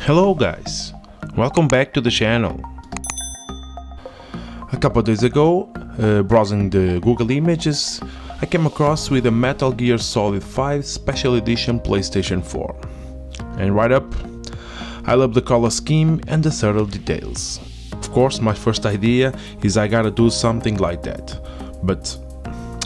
Hello guys, welcome back to the channel. A couple of days ago, browsing the Google Images, I came across with a metalgearsolid 5 Special Edition PlayStation 4. And right up, I love the color scheme and the subtle details. Of course, my first idea is I gotta do something like that, but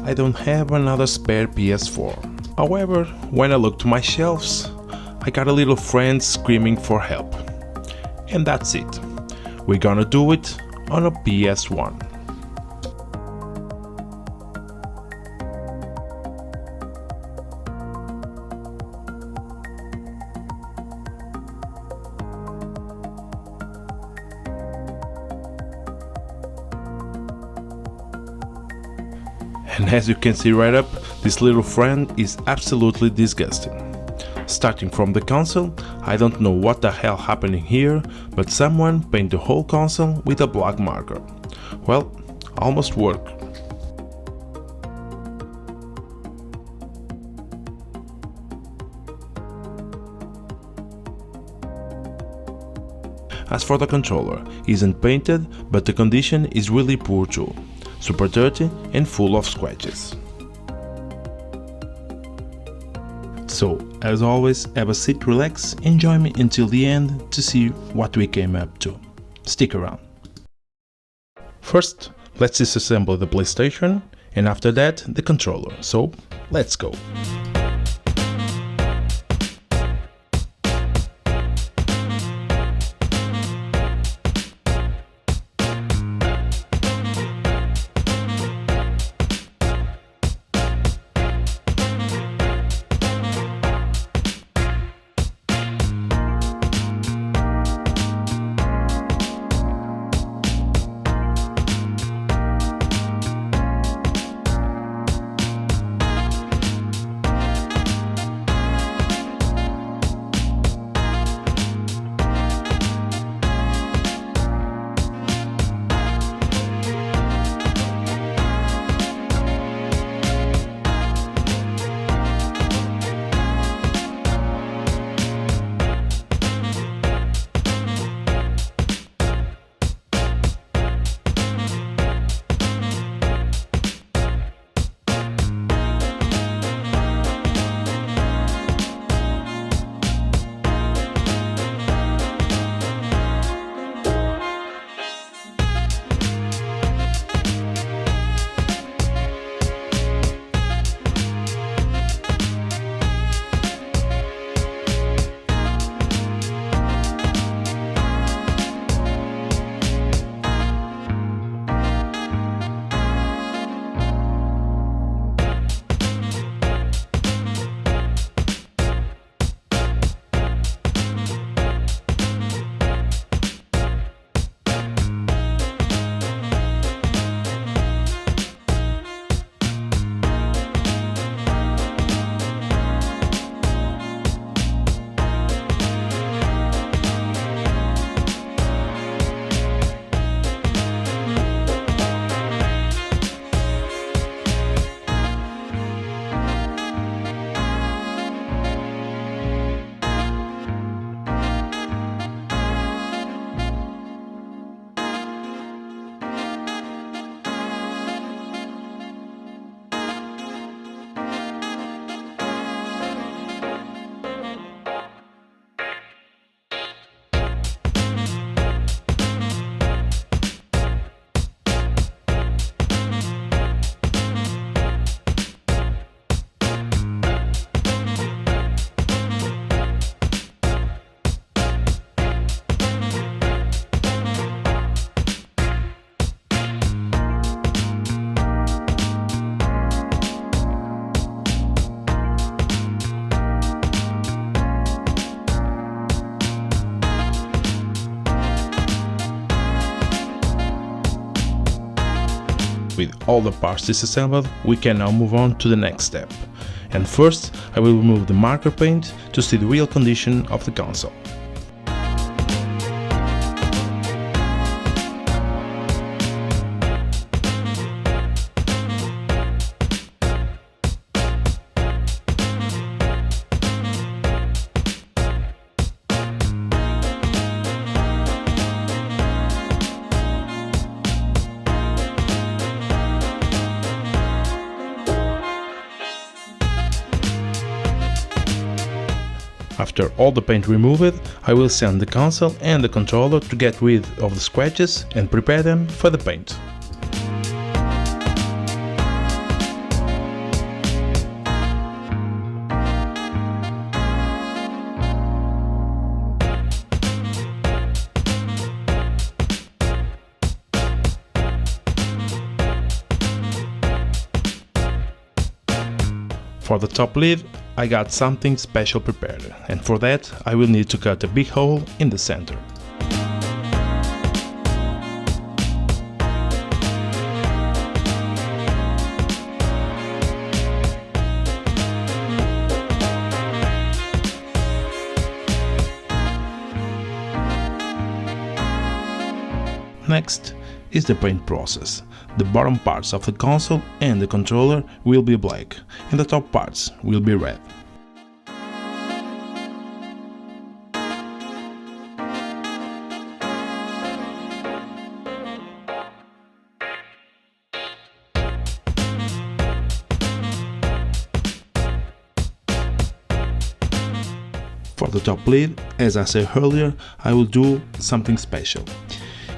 I don't have another spare PS4. However, when I look to my shelves, I got a little friend screaming for help. And that's it. We're gonna do it on a PS1. And as you can see right up, this little friend is absolutely disgusting. Starting from the console, I don't know what the hell happening here, but someone painted the whole console with a black marker. Well, almost worked. As for the controller, it isn't painted, but the condition is really poor too. Super dirty and full of scratches. So, as always, have a seat, relax, enjoy me until the end to see what we came up to. Stick around. First, let's disassemble the PlayStation, and after that, the controller. So, let's go. With all the parts disassembled, we can now move on to the next step. And first, I will remove the marker paint to see the real condition of the console. After all the paint removed, I will sand the console and the controller to get rid of the scratches and prepare them for the paint. For the top lid, I got something special prepared, and for that I will need to cut a big hole in the center. Next is the paint process. The bottom parts of the console and the controller will be black, and the top parts will be red. For the top lid, as I said earlier, I will do something special.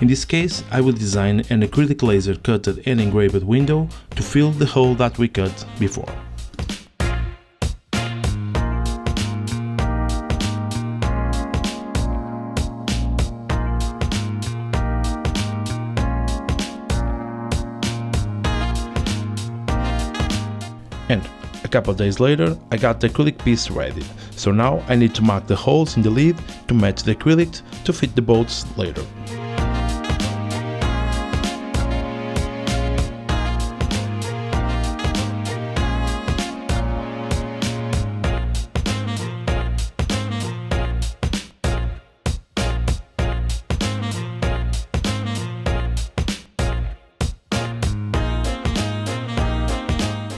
In this case, I will design an acrylic laser cutted and engraved window to fill the hole that we cut before. And a couple of days later, I got the acrylic piece ready, so now I need to mark the holes in the lid to match the acrylic to fit the bolts later.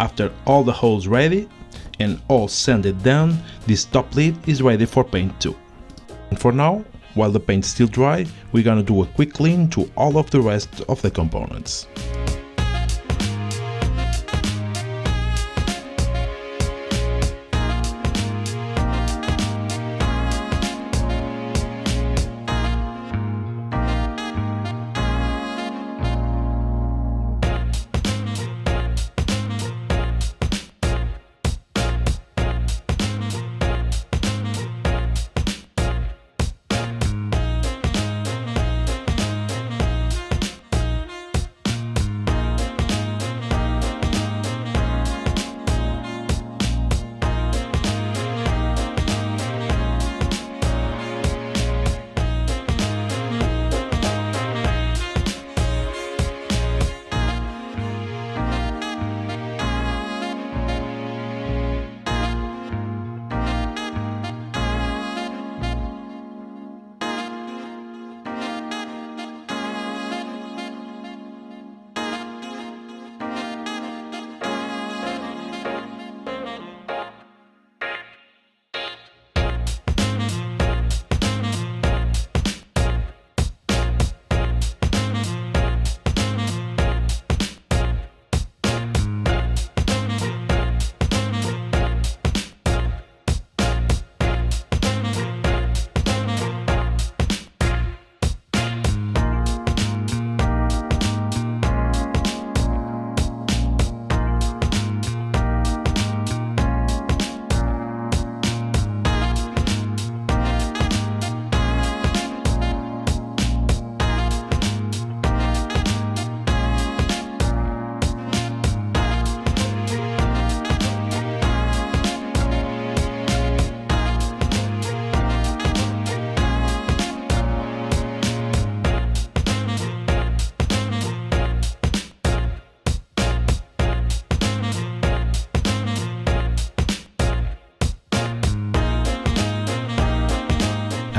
After all the holes ready and all sanded down, this top lid is ready for paint too. And for now, while the paint's still dry, we're gonna do a quick clean to all of the rest of the components.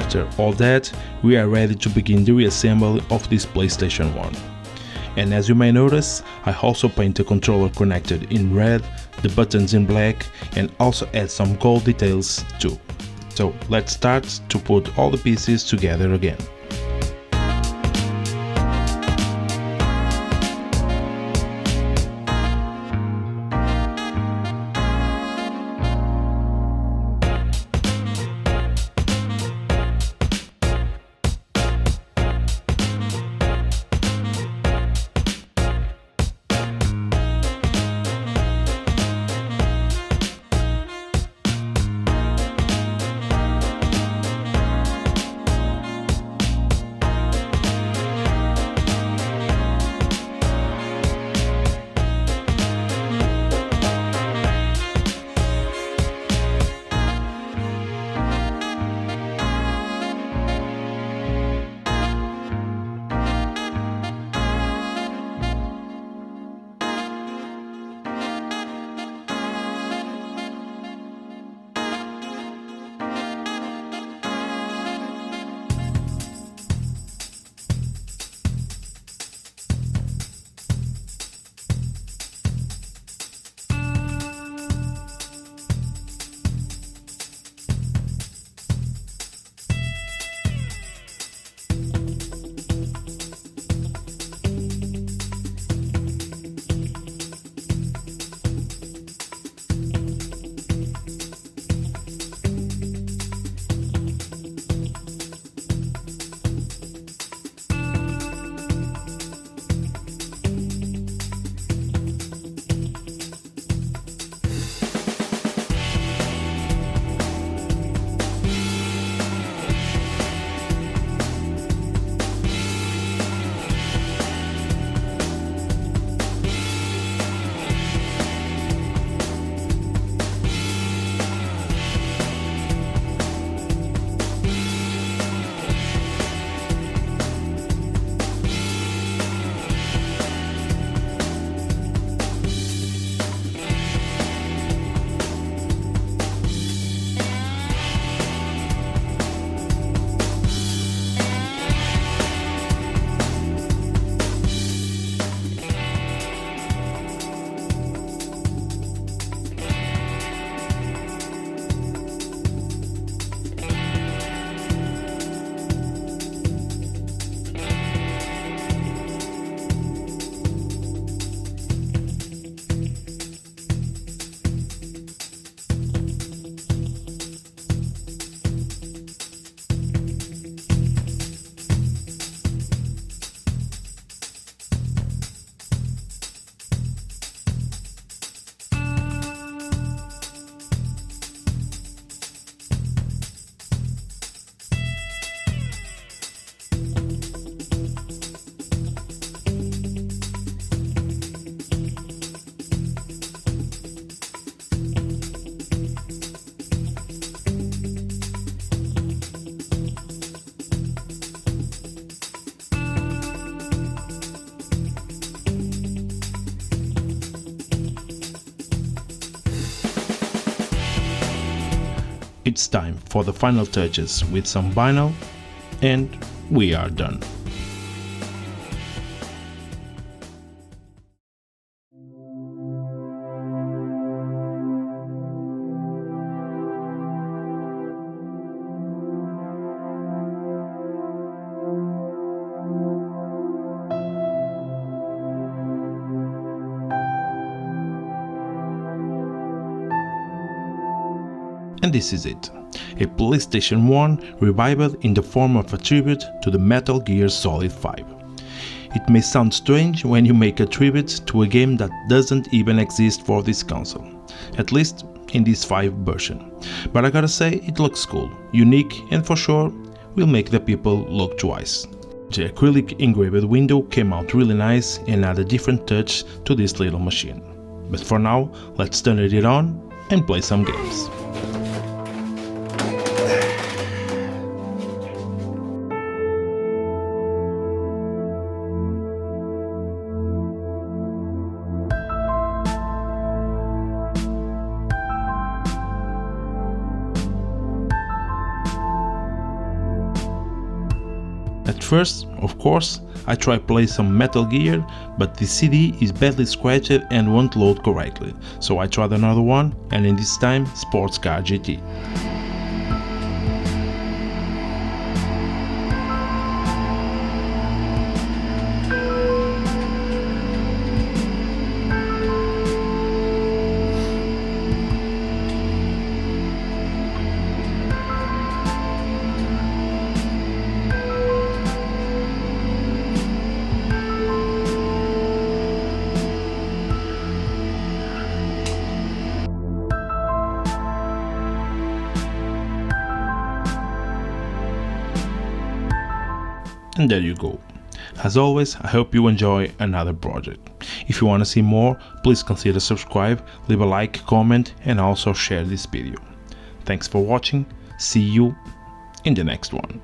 After all that, we are ready to begin the reassembly of this PlayStation 1. And as you may notice, I also paint the controller connected in red, the buttons in black, and also add some gold details too. So let's start to put all the pieces together again. it's time for the final touches with some vinyl, and we are done. And this is it, a PlayStation 1 revived in the form of a tribute to the Metal Gear Solid 5. It may sound strange when you make a tribute to a game that doesn't even exist for this console, at least in this 5 version, but I gotta say it looks cool, unique, and for sure will make the people look twice. The acrylic engraved window came out really nice and added a different touch to this little machine. But for now, let's turn it on and play some games. At first, of course, I try play some Metal Gear, but the CD is badly scratched and won't load correctly, so I tried another one, and in this time Sports Car GT. And there you go. As always, I hope you enjoy another project. If you want to see more, please consider subscribe, leave a like, comment, and also share this video. Thanks for watching. See you in the next one.